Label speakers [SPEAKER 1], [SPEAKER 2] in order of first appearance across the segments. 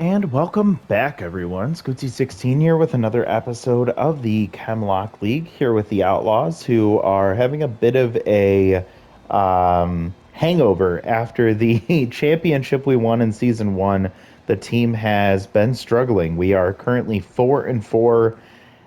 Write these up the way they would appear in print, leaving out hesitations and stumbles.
[SPEAKER 1] And welcome back, everyone. Scootsy16 here with another episode of the Chemlock League here with the Outlaws, who are having a bit of a hangover after the championship we won in season one. The team has been struggling. We are currently 4-4,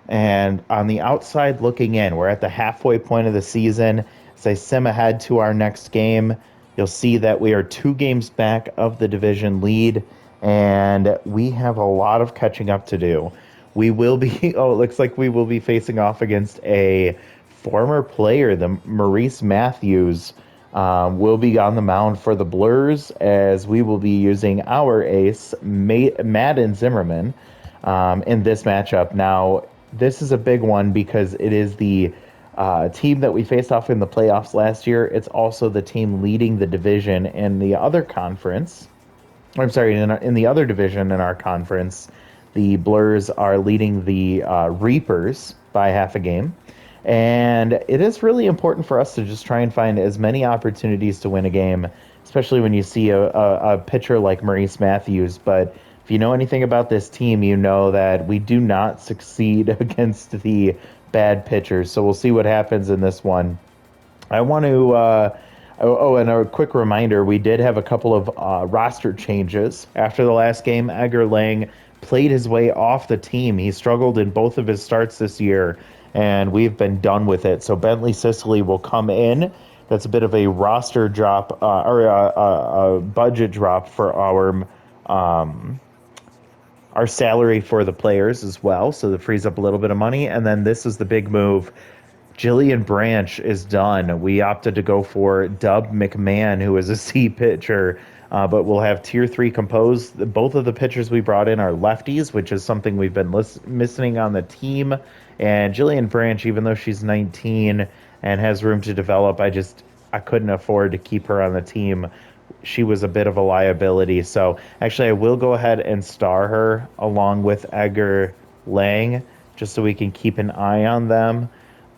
[SPEAKER 1] and on the outside looking in, we're at the halfway point of the season. As I sim ahead to our next game, you'll see that we are 2 games back of the division lead, and we have a lot of catching up to do. We will be, oh, it looks like we will be facing off against a former player, the Maurice Matthews. Will be on the mound for the Blurs as we will be using our ace, Madden Zimmerman, in this matchup. Now, this is a big one because it is the team that we faced off in the playoffs last year. It's also the team leading the division in the other conference. I'm sorry, in the other division in our conference. The Blurs are leading the Reapers by half a game. And it is really important for us to just try and find as many opportunities to win a game, especially when you see a pitcher like Maurice Matthews. But if you know anything about this team, you know that we do not succeed against the bad pitchers. So we'll see what happens in this one. I want to. And a quick reminder, we did have a couple of roster changes after the last game. Edgar Lang played his way off the team. He struggled in both of his starts this year, and we've been done with it. So Bentley Sicily will come in. That's a bit of a roster drop or a budget drop for our salary for the players as well. So that frees up a little bit of money. And then this is the big move. Jillian Branch is done. We opted to go for Dub McMahon, who is a C pitcher, but we'll have tier 3 composed. Both of the pitchers we brought in are lefties, which is something we've been missing on the team. And Jillian Branch, even though she's 19 and has room to develop, I couldn't afford to keep her on the team. She was a bit of a liability. So actually, I will go ahead and star her along with Edgar Lang, just so we can keep an eye on them.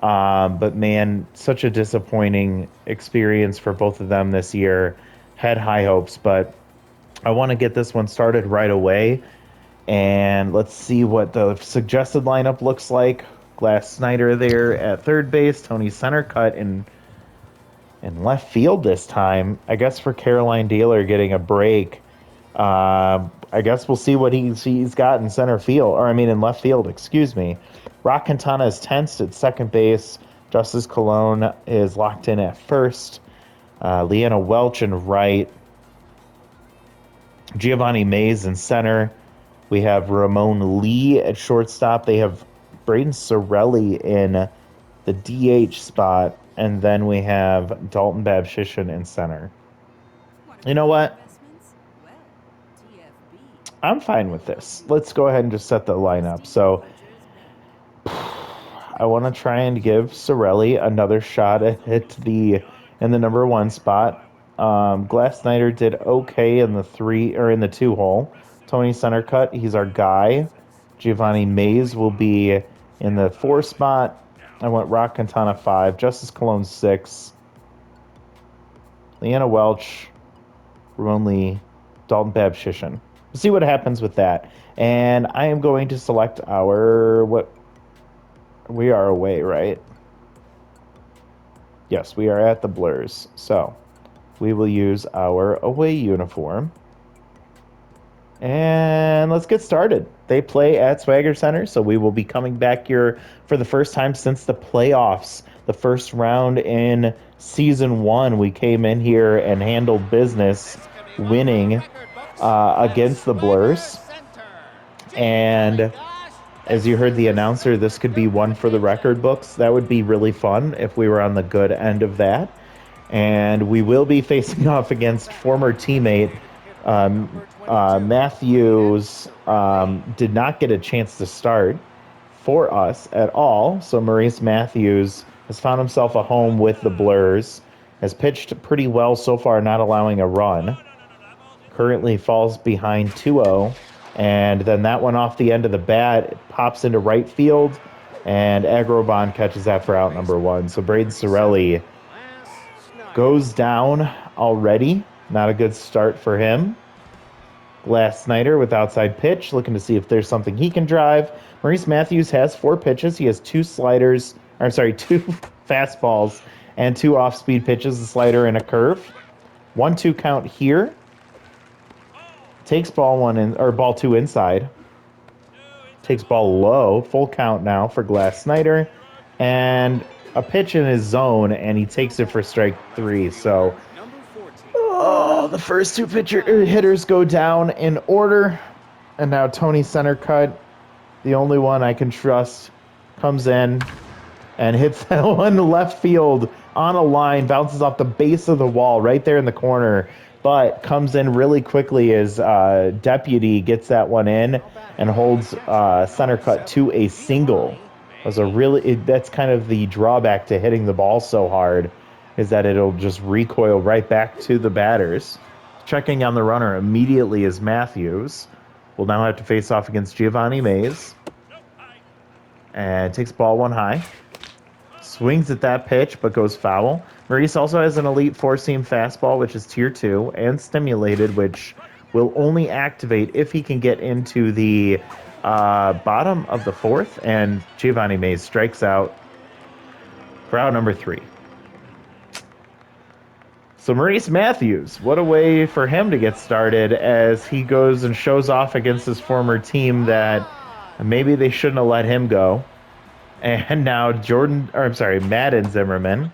[SPEAKER 1] But man, such a disappointing experience for both of them this year. Had high hopes, but I want to get this one started right away. And let's see what the suggested lineup looks like. Glass Snyder there at third base. Tony center cut in left field this time. I guess for Caroline Dealer getting a break. I guess we'll see what he's got in center field, or I mean in left field, excuse me. Rock Quintana is tensed at second base. Justice Colon is locked in at first. Leanna Welch in right. Giovanni Mays in center. We have Ramon Lee at shortstop. They have Braden Sorelli in the DH spot. And then we have Dalton Babshishin in center. You know what? I'm fine with this. Let's go ahead and just set the lineup. So I want to try and give Sorelli another shot at in the number 1 spot. Glass Snyder did okay in the 2 hole. Tony center cut, he's our guy. Giovanni Mays will be in the 4 spot. I went Rock Quintana 5, Justice Colon 6, Leanna Welch, Ramon Lee, Dalton Babshishin. We'll see what happens with that. And I am going to select we are away, right? Yes, we are at the Blurs. So we will use our away uniform. And let's get started. They play at Swagger Center, so we will be coming back here for the first time since the playoffs. The first round in season 1, we came in here and handled business, winning against the Blurs. And as you heard the announcer, this could be one for the record books. That would be really fun if we were on the good end of that. And we will be facing off against former teammate Matthews. Did not get a chance to start for us at all. So Maurice Matthews has found himself a home with the Blurs. Has pitched pretty well so far, not allowing a run. Currently falls behind 2-0. And then that one off the end of the bat pops into right field. And Agrobon catches that for out number 1. So Braden Sorelli goes down already. Not a good start for him. Glass Snyder with outside pitch, looking to see if there's something he can drive. Maurice Matthews has 4 pitches. He has 2 sliders, or sorry, 2 fastballs and 2 off-speed pitches, a slider and a curve. 1-2 count here. Takes ball 1 in, or ball 2 inside. Takes ball low. Full count now for Glass Snyder. And a pitch in his zone, and he takes it for strike 3. So, the first 2 hitters go down in order. And now Tony center cut, the only one I can trust, comes in and hits that one left field on a line, bounces off the base of the wall right there in the corner, but comes in really quickly as Deputy gets that one in and holds center cut to a single. That's kind of the drawback to hitting the ball so hard, is that it'll just recoil right back to the batters. Checking on the runner immediately is Matthews. Will now have to face off against Giovanni Mays. And takes ball 1 high. Swings at that pitch, but goes foul. Maurice also has an elite 4-seam fastball, which is tier 2, and stimulated, which will only activate if he can get into the bottom of the 4th, and Giovanni Mays strikes out for out number 3. So Maurice Matthews, what a way for him to get started as he goes and shows off against his former team that maybe they shouldn't have let him go. And now Madden Zimmerman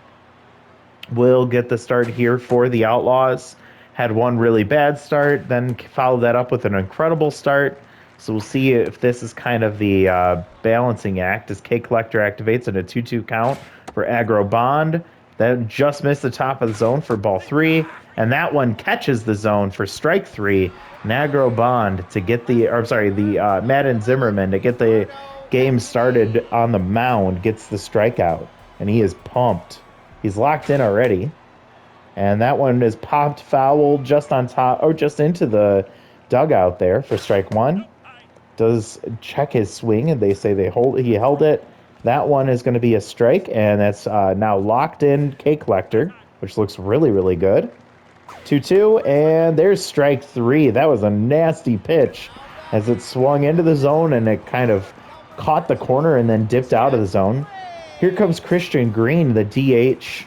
[SPEAKER 1] will get the start here for the Outlaws. Had one really bad start, then followed that up with an incredible start. So we'll see if this is kind of the balancing act as K Collector activates in a 2-2 count for Agro Bond. That just missed the top of the zone for ball 3, and that one catches the zone for strike 3. Agro Bond to get the Madden Zimmerman to get the game started on the mound gets the strikeout, and he is pumped. He's locked in already, and that one is popped foul just on top, or just into the dugout there for strike 1. Does check his swing, and they say he held it. That one is going to be a strike, and that's now locked in K Collector, which looks really, really good. 2-2, and there's strike 3. That was a nasty pitch as it swung into the zone, and it kind of caught the corner and then dipped out of the zone. Here comes Christian Green, the DH,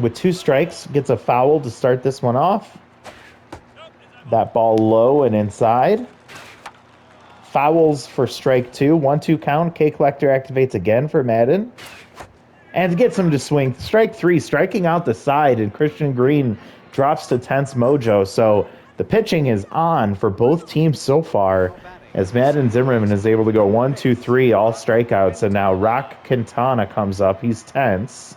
[SPEAKER 1] with 2 strikes, gets a foul to start this one off. That ball low and inside. Fouls for strike 2. 1-2 count. K Collector activates again for Madden. And gets him to swing. Strike 3, striking out the side, and Christian Green drops to tense mojo. So the pitching is on for both teams so far, as Madden Zimmerman is able to go 1-2-3, all strikeouts. And now Rock Quintana comes up. He's tense.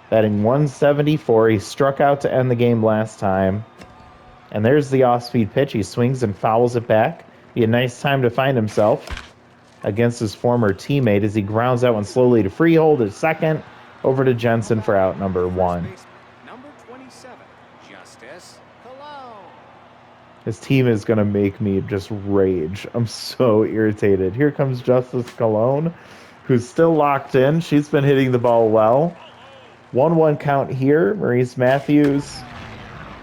[SPEAKER 1] Batting 174. He struck out to end the game last time. And there's the off-speed pitch. He swings and fouls it back. Be a nice time to find himself against his former teammate as he grounds that one slowly to Freehold at second, over to Jensen for out number 1.
[SPEAKER 2] Number 27, Justice Cologne.
[SPEAKER 1] His team is going to make me just rage. I'm so irritated. Here comes Justice Cologne, who's still locked in. She's been hitting the ball well. 1-1 count here. Maurice Matthews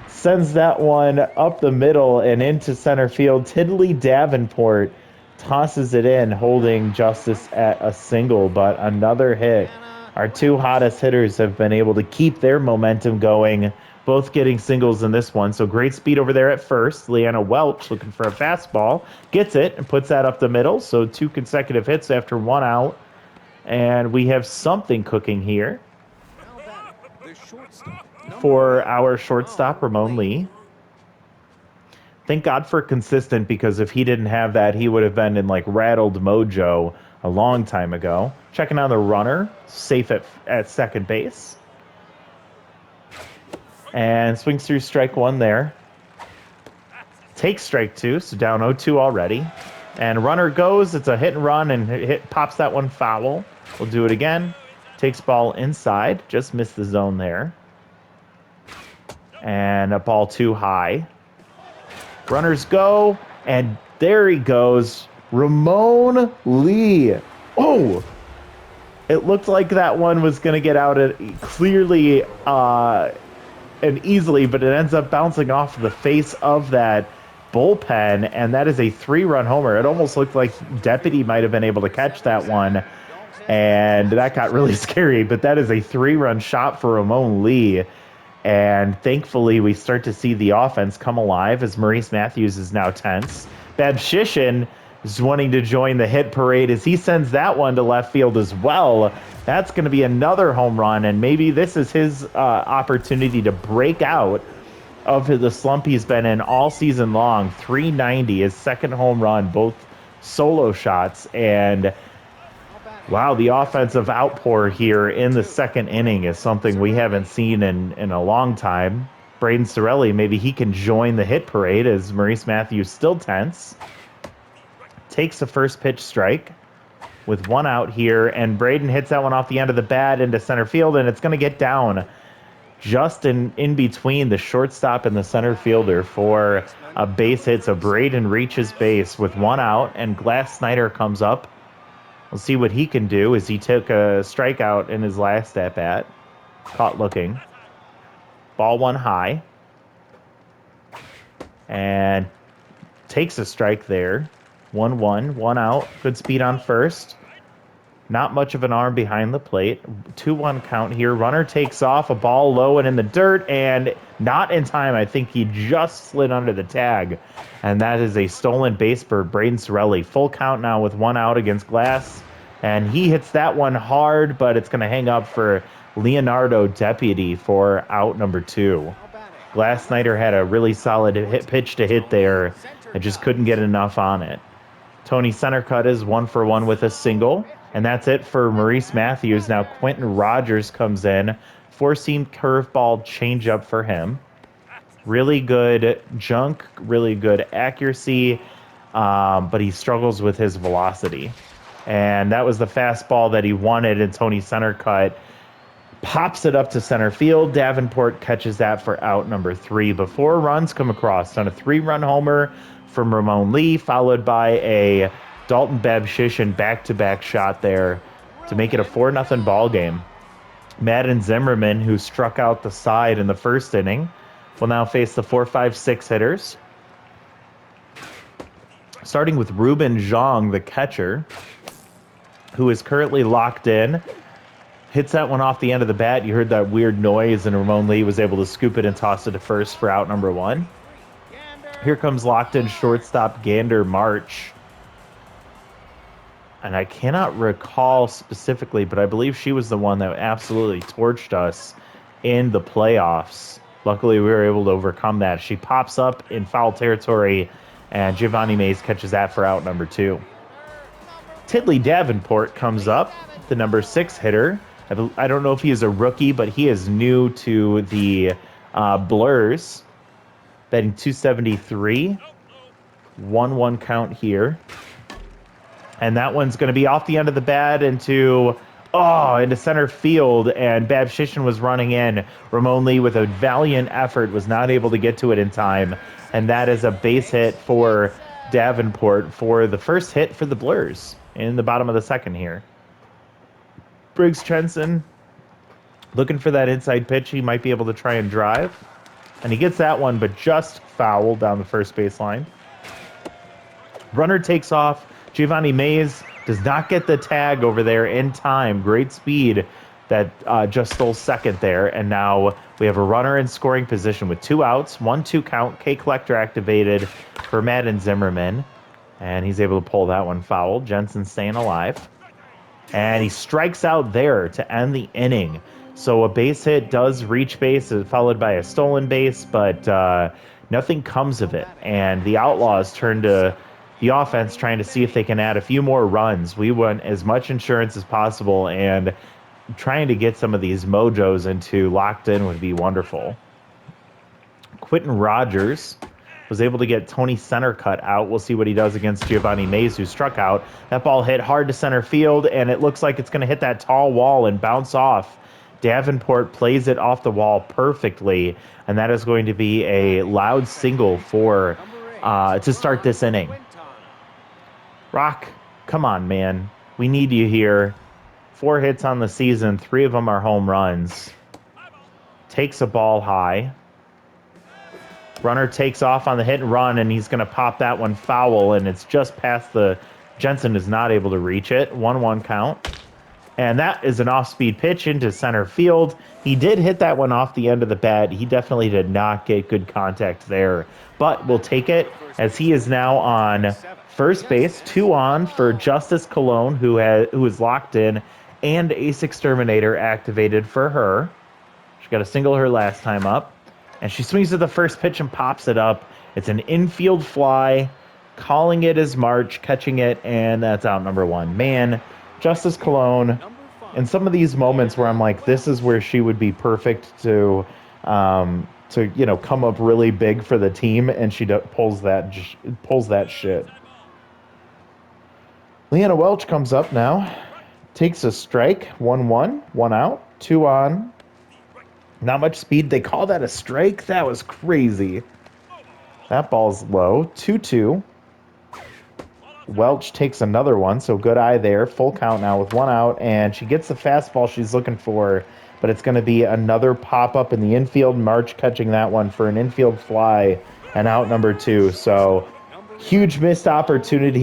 [SPEAKER 1] sends that one up the middle and into center field. Tiddly Davenport tosses it in, holding Justice at a single, but another hit. Our 2 hottest hitters have been able to keep their momentum going, both getting singles in this one. So great speed over there at first. Leanna Welch looking for a fastball, gets it and puts that up the middle. So 2 consecutive hits after 1 out. And we have something cooking here for our shortstop, Ramon Lee. Thank God for consistent, because if he didn't have that, he would have been in like rattled mojo a long time ago. Checking on the runner, safe at second base. And swings through strike 1 there. Takes strike 2, so down 0-2 already. And runner goes, it's a hit and run, and pops that one foul. We'll do it again. Takes ball inside, just missed the zone there. And a ball too high. Runners go, and there he goes. Ramon Lee. Oh! It looked like that one was going to get out clearly and easily, but it ends up bouncing off the face of that bullpen, and that is a 3-run homer. It almost looked like Deputy might have been able to catch that one, and that got really scary, but that is a 3-run shot for Ramon Lee. And thankfully, we start to see the offense come alive as Maurice Matthews is now tense. Babshishin is wanting to join the hit parade as he sends that one to left field as well. That's going to be another home run, and maybe this is his opportunity to break out of the slump he's been in all season long. 390, his second home run, both solo shots, and wow, the offensive outpour here in the second inning is something we haven't seen in a long time. Braden Sorelli, maybe he can join the hit parade as Maurice Matthews still tense. Takes the first pitch strike with 1 out here, and Braden hits that one off the end of the bat into center field, and it's going to get down just in between the shortstop and the center fielder for a base hit. So Braden reaches base with 1 out, and Glass Snyder comes up. We'll see what he can do as he took a strikeout in his last at-bat. Caught looking. Ball 1 high. And takes a strike there. 1-1, 1 out. Good speed on first. Not much of an arm behind the plate. 2-1 count here. Runner takes off, a ball low and in the dirt, and not in time. I think he just slid under the tag. And that is a stolen base for Braden Sorelli. Full count now with 1 out against Glass. And he hits that one hard, but it's going to hang up for Leonardo Deputy for out number 2. Glass Snyder had a really solid pitch to hit there. I just couldn't get enough on it. Tony Centercut is 1 for 1 with a single. And that's it for Maurice Matthews. Now Quentin Rogers comes in. 4-seam curveball changeup for him. Really good junk, really good accuracy, but he struggles with his velocity. And that was the fastball that he wanted, and Tony Centercut pops it up to center field. Davenport catches that for out number 3 before runs come across on a 3-run homer from Ramon Lee, followed by a Dalton Babshishin back-to-back shot there to make it a 4-0 ball game. Madden Zimmerman, who struck out the side in the first inning, will now face the 4-5-6 hitters. Starting with Ruben Zhang, the catcher, who is currently locked in. Hits that one off the end of the bat. You heard that weird noise, and Ramon Lee was able to scoop it and toss it to first for out number 1. Here comes locked in shortstop Gander March. And I cannot recall specifically, but I believe she was the one that absolutely torched us in the playoffs. Luckily, we were able to overcome that. She pops up in foul territory, and Giovanni Mays catches that for out number 2. Tiddly Davenport comes up, the number 6 hitter. I don't know if he is a rookie, but he is new to the Blurs. Batting 273. 1-1 count here. And that one's going to be off the end of the bat into center field, and Babshishin was running in. Ramon Lee, with a valiant effort, was not able to get to it in time, and that is a base hit for Davenport for the first hit for the Blurs in the bottom of the second here. Briggs Trenson looking for that inside pitch he might be able to try and drive, and he gets that one, but just foul down the first baseline. Runner takes off. Giovanni Mays does not get the tag over there in time. Great speed that just stole second there. And now we have a runner in scoring position with 2 outs, 1-2 count. K Collector activated for Madden Zimmerman. And he's able to pull that one foul. Jensen staying alive. And he strikes out there to end the inning. So a base hit does reach base, followed by a stolen base, but nothing comes of it. And the Outlaws turn to the offense trying to see if they can add a few more runs. We want as much insurance as possible, and trying to get some of these mojos into locked in would be wonderful. Quentin Rogers was able to get Tony Centercut out. We'll see what he does against Giovanni Mays, who struck out. That ball hit hard to center field, and it looks like it's going to hit that tall wall and bounce off. Davenport plays it off the wall perfectly, and that is going to be a loud single for to start this inning. Rock, come on, man. We need you here. 4 hits on the season. 3 of them are home runs. Takes a ball high. Runner takes off on the hit and run, and he's going to pop that one foul, and it's just past the... Jensen is not able to reach it. 1-1 count. And that is an off-speed pitch into center field. He did hit that one off the end of the bat. He definitely did not get good contact there. But we'll take it as he is now on first base. 2 on for Justice Cologne, who is locked in, and Ace Exterminator activated for her. She got a single her last time up. And she swings at the first pitch and pops it up. It's an infield fly. Calling it as March, catching it, and that's out number 1. Man, Justice Cologne, in some of these moments where I'm like, this is where she would be perfect to come up really big for the team, and she pulls that shit. Leanna Welch comes up now, takes a strike, 1-1, 1 out, 2 on. Not much speed. They call that a strike? That was crazy. That ball's low, 2-2. Welch takes another one, so good eye there. Full count now with 1 out, and she gets the fastball she's looking for, but it's going to be another pop-up in the infield. March catching that one for an infield fly, and out number 2. So huge missed opportunity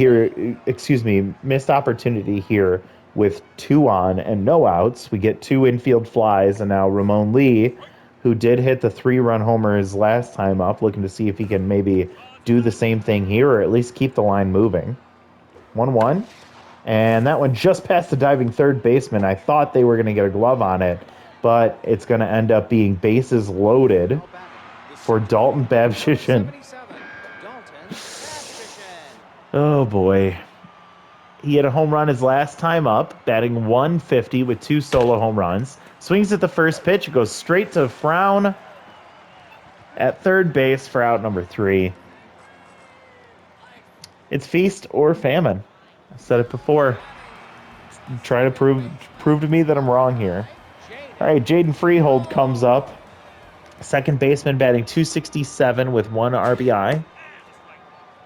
[SPEAKER 1] here with 2 on and no outs. We get 2 infield flies, and now Ramon Lee, who did hit the 3-run homer his last time up, looking to see if he can maybe do the same thing here or at least keep the line moving. 1-1, and that one just past the diving third baseman. I thought they were going to get a glove on it, but it's going to end up being bases loaded for Dalton Babshishin. Oh boy. He had a home run his last time up, batting 150 with 2 solo home runs. Swings at the first pitch, goes straight to Frown at third base for out number 3. It's feast or famine. I said it before. Try to prove to me that I'm wrong here. All right, Jaden Freehold comes up. Second baseman batting 267 with 1 RBI.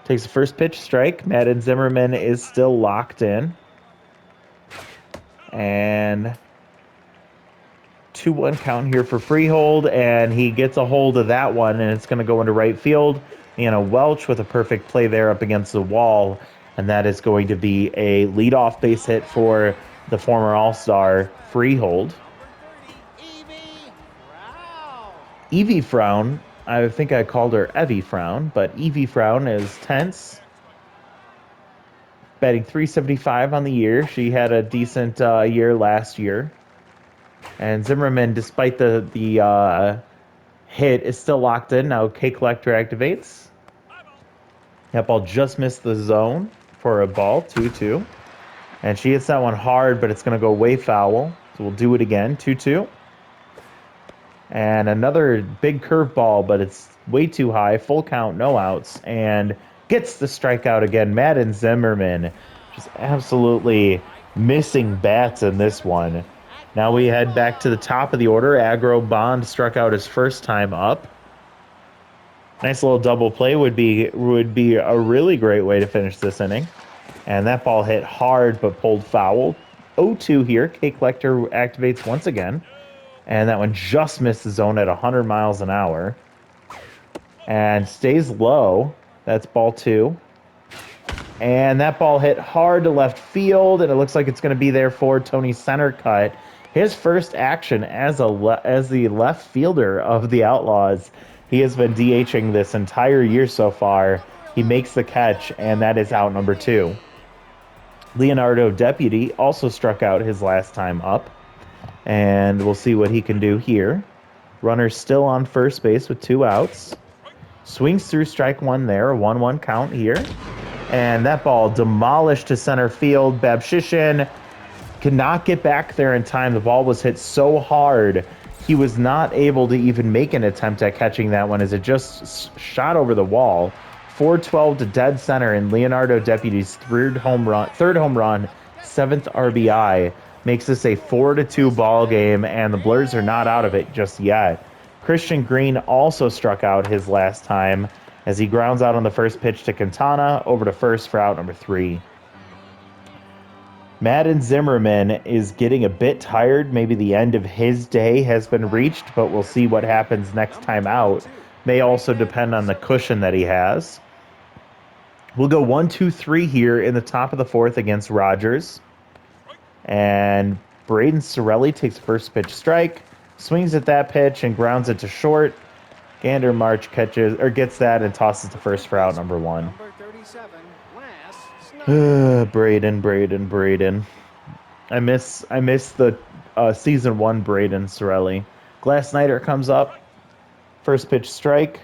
[SPEAKER 1] Takes the first pitch, strike. Madden Zimmerman is still locked in. And 2-1 count here for Freehold, and he gets a hold of that one, and it's going to go into right field. Welch with a perfect play there up against the wall, and that is going to be a leadoff base hit for the former All-Star Freehold. Evie Frown, I think I called her Evie Frown, but Evie Frown is tense. Batting 375 on the year. She had a decent year last year. And Zimmerman, despite the hit, is still locked in. Now K Collector activates. That ball just missed the zone for a ball, 2-2. And she hits that one hard, but it's going to go way foul. So we'll do it again, 2-2. And another big curveball, but it's way too high. Full count, no outs. And gets the strikeout again. Madden Zimmerman just absolutely missing bats in this one. Now we head back to the top of the order. Agro Bond struck out his first time up. Nice little double play would be a really great way to finish this inning. And that ball hit hard but pulled foul. 0-2 here. K Collector activates once again. And that one just missed the zone at 100 miles an hour. And stays low. That's ball 2. And that ball hit hard to left field, and it looks like it's going to be there for Tony Centercut. His first action as the left fielder of the Outlaws. He has been DHing this entire year so far. He makes the catch, and that is out number 2. Leonardo Deputy also struck out his last time up, and we'll see what he can do here. Runner still on first base with 2 outs. Swings through strike 1 there, a 1-1 count here. And that ball demolished to center field. Babshishin cannot get back there in time. The ball was hit so hard, he was not able to even make an attempt at catching that one as it just shot over the wall. 412 to dead center, and Leonardo Deputy's third home run, 7th RBI, makes this a 4-2 ball game, and the Blurs are not out of it just yet. Christian Green also struck out his last time as he grounds out on the first pitch to Quintana, over to first for out number 3. Madden Zimmerman is getting a bit tired. Maybe the end of his day has been reached, but we'll see what happens next time out. may also depend on the cushion that he has. We'll go 1-2-3 here in the top of the fourth against Rogers. And Braden Sorelli takes first pitch strike, swings at that pitch and grounds it to short. Gander March gets that and tosses to first for out number 1.
[SPEAKER 2] Number 37, Glass
[SPEAKER 1] Braden. I miss the season 1 Braden Sorelli. Glass Snyder comes up, first pitch strike.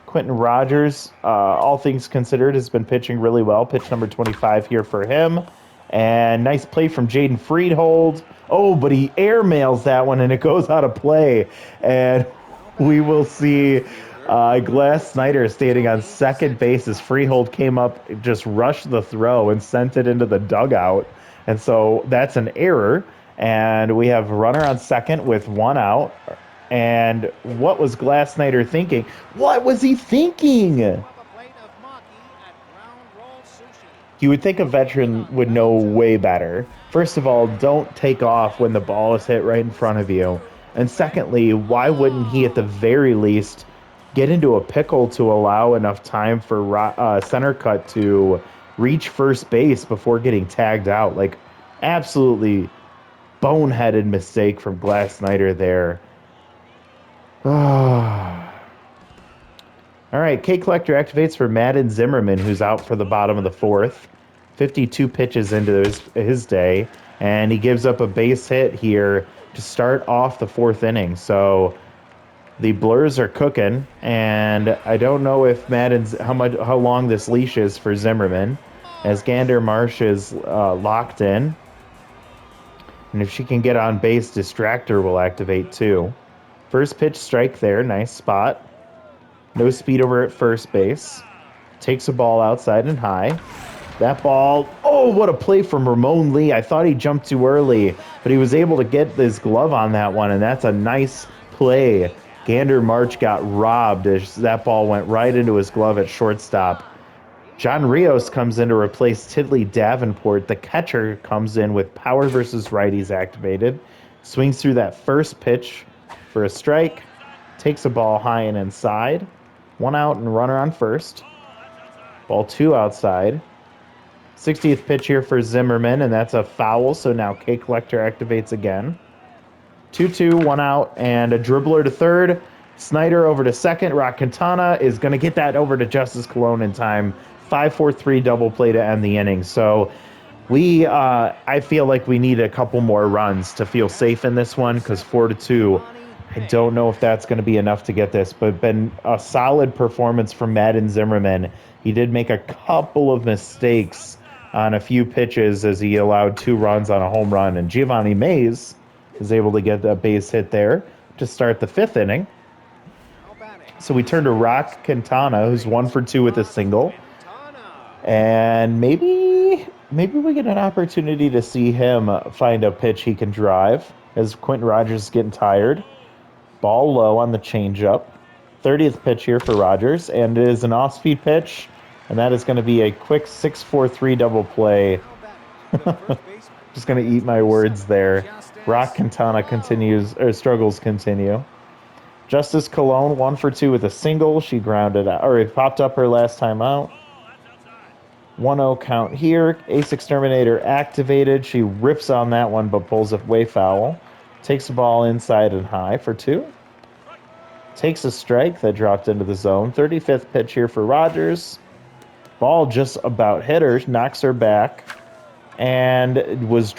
[SPEAKER 1] Quentin Rogers, all things considered, has been pitching really well. Pitch number 25 here for him. And nice play from Jaden Friedhold. Oh, but he airmails that one and it goes out of play. And we will see Glass Snyder standing on second base as Freehold came up, just rushed the throw and sent it into the dugout. And so that's an error. And we have a runner on second with 1 out. And what was Glass Snyder thinking? What was he thinking? You would think a veteran would know way better. First of all, don't take off when the ball is hit right in front of you. And secondly, why wouldn't he at the very least get into a pickle to allow enough time for center cut to reach first base before getting tagged out? Like, absolutely boneheaded mistake from Glass Snyder there. All right, K Collector activates for Madden Zimmerman, who's out for the bottom of the fourth. 52 pitches into his day, and he gives up a base hit here to start off the fourth inning. So the Blurs are cooking, and I don't know if how long this leash is for Zimmerman, as Gander Marsh is locked in. And if she can get on base, Distractor will activate too. First pitch strike there, nice spot. No speed over at first base. Takes a ball outside and high. That ball, oh, what a play from Ramon Lee. I thought he jumped too early, but he was able to get his glove on that one, and that's a nice play. Gander March got robbed as that ball went right into his glove at shortstop. John Rios comes in to replace Tidley Davenport. The catcher comes in with power versus righties activated. Swings through that first pitch for a strike. Takes a ball high and inside. 1 out and runner on first. Ball 2 outside. 60th pitch here for Zimmerman, and that's a foul, so now K Collector activates again. 2-2, 1 out, and a dribbler to third. Snyder over to second. Rock Quintana is going to get that over to Justice Cologne in time. 5-4-3 double play to end the inning. So I feel like we need a couple more runs to feel safe in this one, because 4-2, I don't know if that's going to be enough to get this, but been a solid performance from Madden Zimmerman. He did make a couple of mistakes on a few pitches as he allowed 2 runs on a home run, and Giovanni Mays is able to get a base hit there to start the 5th inning. So we turn to Rock Quintana, who's 1 for 2 with a single. And maybe we get an opportunity to see him find a pitch he can drive as Quentin Rogers is getting tired. Ball low on the changeup. 30th pitch here for Rogers, and it is an off-speed pitch, and that is going to be a quick 6-4-3 double play. Just going to eat my words there. Rock Quintana struggles continue. Justice Cologne 1 for 2 with a single. She grounded out, or it popped up her last time out. 1-0 count here. Ace Exterminator activated. She rips on that one, but pulls it way foul. Takes the ball inside and high for 2. Takes a strike that dropped into the zone. 35th pitch here for Rogers. Ball just about hit her, knocks her back, and was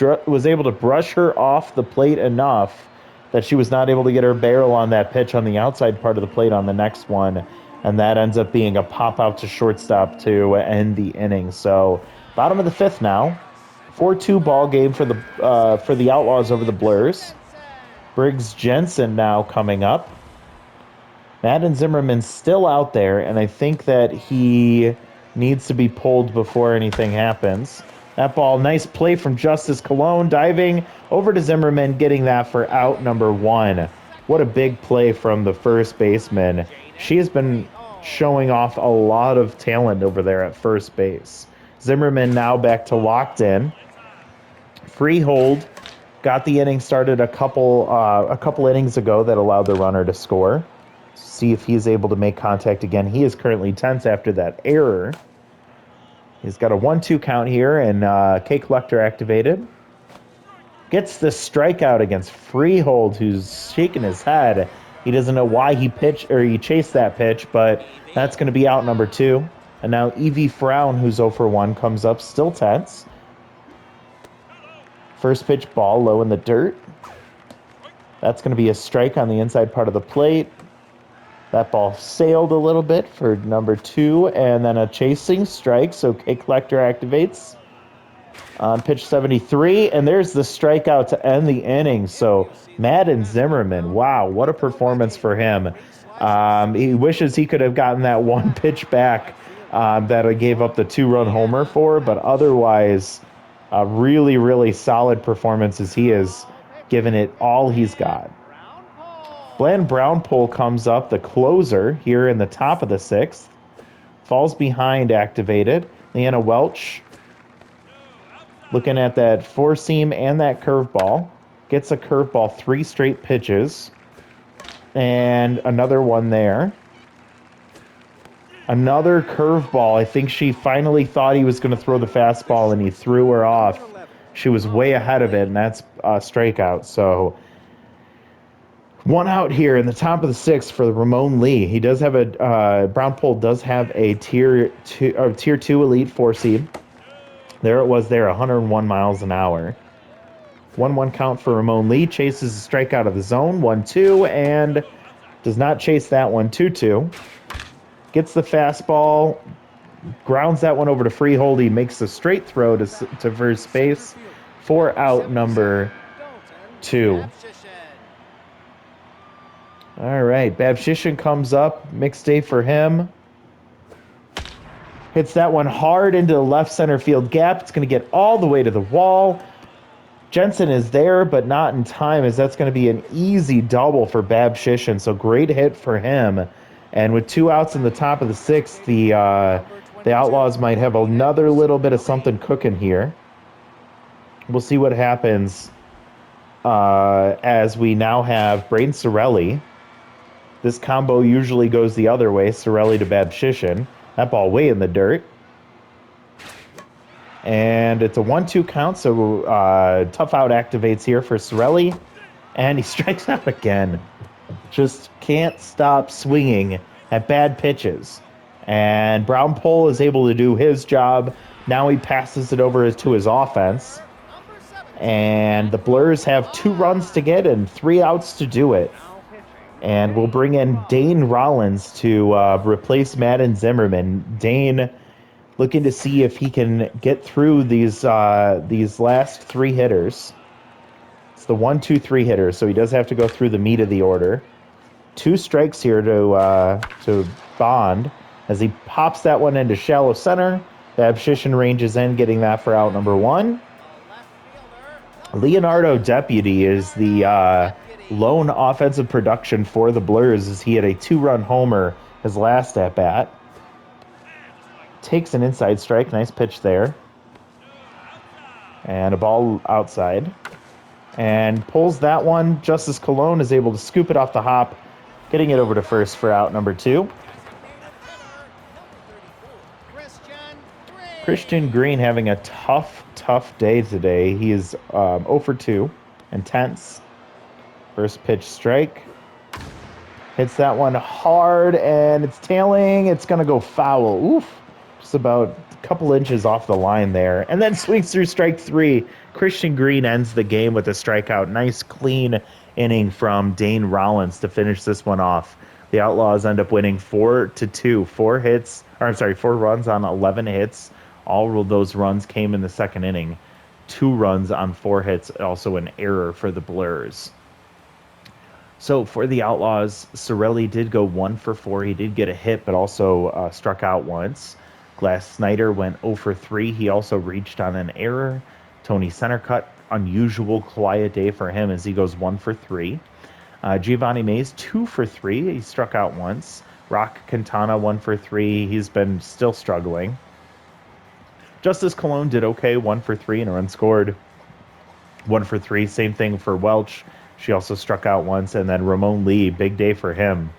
[SPEAKER 1] able to brush her off the plate enough that she was not able to get her barrel on that pitch on the outside part of the plate on the next one, and that ends up being a pop out to shortstop to end the inning. So bottom of the 5th now. 4-2 ball game for the Outlaws over the Blurs. Briggs Jensen now coming up. Madden Zimmerman's still out there, and I think that he needs to be pulled before anything happens. That ball, nice play from Justice Cologne, diving over to Zimmerman, getting that for out number 1. What a big play from the first baseman. She has been showing off a lot of talent over there at first base. Zimmerman now back to locked in. Freehold got the inning started a couple innings ago that allowed the runner to score. See if he's able to make contact again. He is currently tense after that error. He's got a 1-2 count here, and K Collector activated. Gets the strikeout against Freehold, who's shaking his head. He doesn't know why he chased that pitch, but that's going to be out number 2. And now EV Frown, who's 0 for 1, comes up, still tense. First pitch ball low in the dirt. That's going to be a strike on the inside part of the plate. That ball sailed a little bit for number 2, and then a chasing strike, so K Collector activates on pitch 73, and there's the strikeout to end the inning. So Madden Zimmerman, wow, what a performance for him. He wishes he could have gotten that one pitch back that he gave up the 2-run homer for, but otherwise, a really, really solid performance as he has given it all he's got. Bland Brownpool comes up, the closer, here in the top of the 6th. Falls behind, activated. Leanna Welch, looking at that 4-seam and that curveball. Gets a curveball 3 straight pitches. And another one there. Another curveball. I think she finally thought he was going to throw the fastball, and he threw her off. She was way ahead of it, and that's a strikeout. So 1 out here in the top of the 6th for Ramon Lee. He does have a Brownpool does have a tier 2 elite 4 seed. There it was there, 101 miles an hour. 1-1 count for Ramon Lee. Chases a strike out of the zone. 1-2, and does not chase that one. 2-2. Gets the fastball. Grounds that one over to Freehold. He makes a straight throw to first base. 4 out number 2. All right, Babshishin comes up. Mixed day for him. Hits that one hard into the left center field gap. It's going to get all the way to the wall. Jensen is there, but not in time, as that's going to be an easy double for Babshishin. So great hit for him. And with 2 outs in the top of the 6th, the Outlaws might have another little bit of something cooking here. We'll see what happens as we now have Braden Sorelli. This combo usually goes the other way, Sorelli to Babshishin. That ball way in the dirt. And it's a 1-2 count, so tough out activates here for Sorelli. And he strikes out again. Just can't stop swinging at bad pitches. And Brownpool is able to do his job. Now he passes it over to his offense. And the Blurs have 2 runs to get and 3 outs to do it. And we'll bring in Dane Rollins to replace Madden Zimmerman. Dane looking to see if he can get through these last 3 hitters. It's the 1-2-3 hitters, so he does have to go through the meat of the order. 2 strikes here to Bond as he pops that one into shallow center. Babshishin ranges in, getting that for out number 1. Leonardo Deputy is the lone offensive production for the Blurs, as he had a 2-run homer his last at bat. Takes an inside strike, nice pitch there, and a ball outside, and pulls that one. Justice Colon is able to scoop it off the hop, getting it over to first for out number 2. Christian Green having a tough day today. He is 0 for 2 and tense. First pitch strike. Hits that one hard, and it's tailing. It's going to go foul. Oof. Just about a couple inches off the line there. And then swings through strike 3. Christian Green ends the game with a strikeout. Nice, clean inning from Dane Rollins to finish this one off. The Outlaws end up winning 4-2. 4 runs on 11 hits. All of those runs came in the second inning. 2 runs on 4 hits. Also an error for the Blurs. So for the Outlaws, Sorelli did go 1 for 4. He did get a hit, but also struck out once. Glass Snyder went 0 for 3. He also reached on an error. Tony Centercut, unusual quiet day for him as he goes 1 for 3. Giovanni Mays, 2 for 3. He struck out once. Rock Quintana, 1 for 3. He's been still struggling. Justice Colon did okay, 1 for 3 and a run scored. 1 for 3. Same thing for Welch. She also struck out once. And then Ramon Lee, big day for him.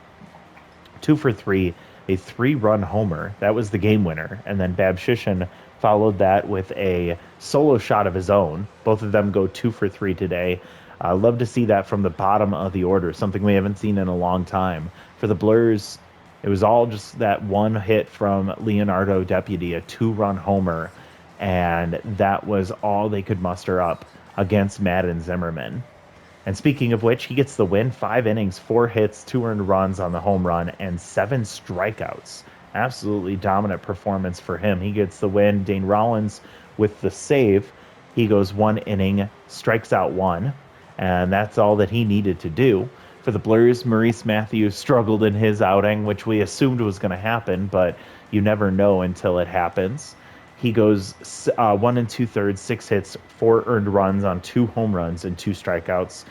[SPEAKER 1] 2 for 3, a 3-run homer. That was the game winner. And then Babshishin followed that with a solo shot of his own. Both of them go 2 for 3 today. Love to see that from the bottom of the order, something we haven't seen in a long time. For the Blurs, it was all just that one hit from Leonardo Deputy, a 2-run homer, and that was all they could muster up against Madden Zimmerman. And speaking of which, he gets the win. 5 innings, 4 hits, 2 earned runs on the home run, and 7 strikeouts. Absolutely dominant performance for him. He gets the win. Dane Rollins with the save. He goes 1 inning, strikes out 1, and that's all that he needed to do. For the Blurs, Maurice Matthews struggled in his outing, which we assumed was going to happen, but you never know until it happens. He goes 1 2/3, 6 hits, 4 earned runs on 2 home runs and 2 strikeouts.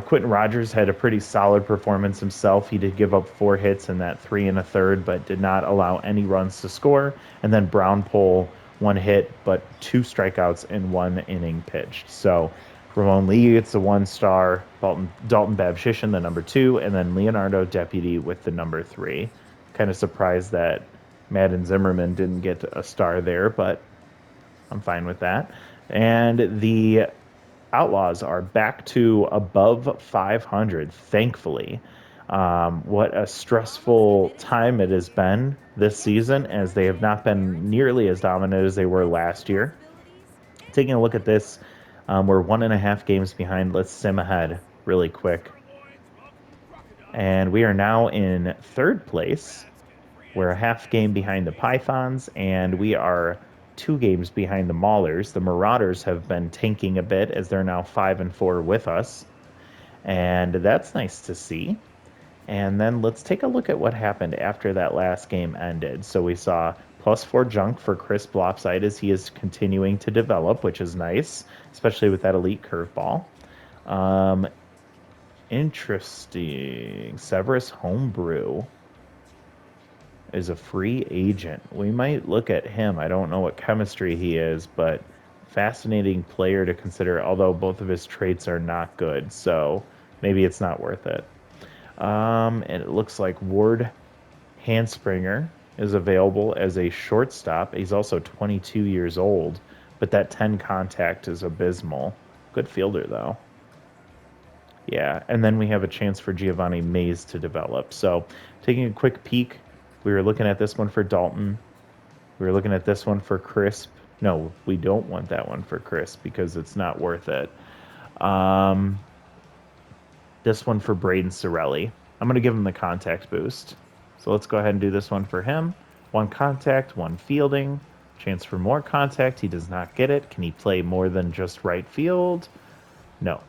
[SPEAKER 1] Quentin Rogers had a pretty solid performance himself. He did give up 4 hits in that 3 1/3, but did not allow any runs to score. And then Brown Pole, 1 hit, but 2 strikeouts in 1 inning pitched. So Ramon Lee gets the 1 star, Dalton Babshishin the number 2, and then Leonardo Deputy with the number 3. Kind of surprised that Madden Zimmerman didn't get a star there, but I'm fine with that. And the Outlaws are back to above 500, thankfully. What a stressful time it has been this season, as they have not been nearly as dominant as they were last year. Taking a look at this, we're 1.5 games behind. Let's sim ahead really quick. And we are now in 3rd place. We're a half game behind the Pythons, and we are 2 games behind the Maulers. The Marauders have been tanking a bit, as they're now 5-4 with us. And that's nice to see. And then let's take a look at what happened after that last game ended. So we saw +4 junk for Chris Blopside as he is continuing to develop, which is nice, especially with that elite curveball. Interesting. Severus Homebrew is a free agent. We might look at him. I don't know what chemistry he is, but fascinating player to consider, although both of his traits are not good, so maybe it's not worth it. And it looks like Ward Hanspringer is available as a shortstop. He's also 22 years old, but that 10 contact is abysmal. Good fielder, though. Yeah, and then we have a chance for Giovanni Mays to develop. So taking a quick peek, we were looking at this one for Dalton. We were looking at this one for Crisp. No, we don't want that one for Crisp because it's not worth it. This one for Braden Sorelli. I'm going to give him the contact boost. So let's go ahead and do this one for him. 1 contact, 1 fielding. Chance for more contact. He does not get it. Can he play more than just right field? No.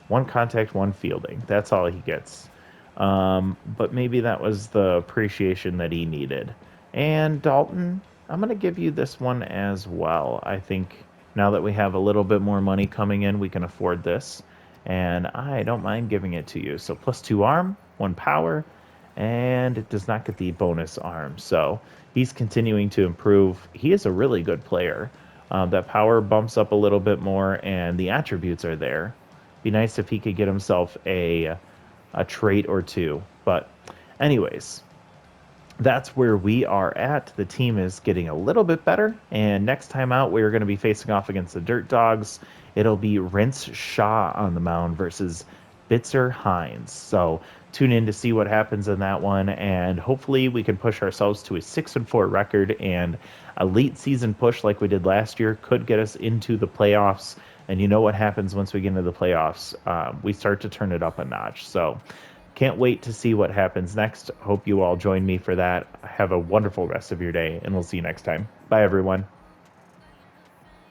[SPEAKER 1] 1 contact, 1 fielding. That's all he gets. But maybe that was the appreciation that he needed. And Dalton, I'm going to give you this one as well. I think now that we have a little bit more money coming in, we can afford this. And I don't mind giving it to you. So +2 arm, 1 power, and it does not get the bonus arm. So he's continuing to improve. He is a really good player. That power bumps up a little bit more, and the attributes are there. Be nice if he could get himself a trait or 2. But anyways, that's where we are at. The team is getting a little bit better, and next time out we're going to be facing off against the Dirt Dogs. It'll be Rince Shaw on the mound versus Bitzer Hines. So tune in to see what happens in that one, and hopefully we can push ourselves to a 6-4 record, and a late season push like we did last year could get us into the playoffs. And you know what happens once we get into the playoffs. We start to turn it up a notch. So can't wait to see what happens next. Hope you all join me for that. Have a wonderful rest of your day, and we'll see you next time. Bye, everyone.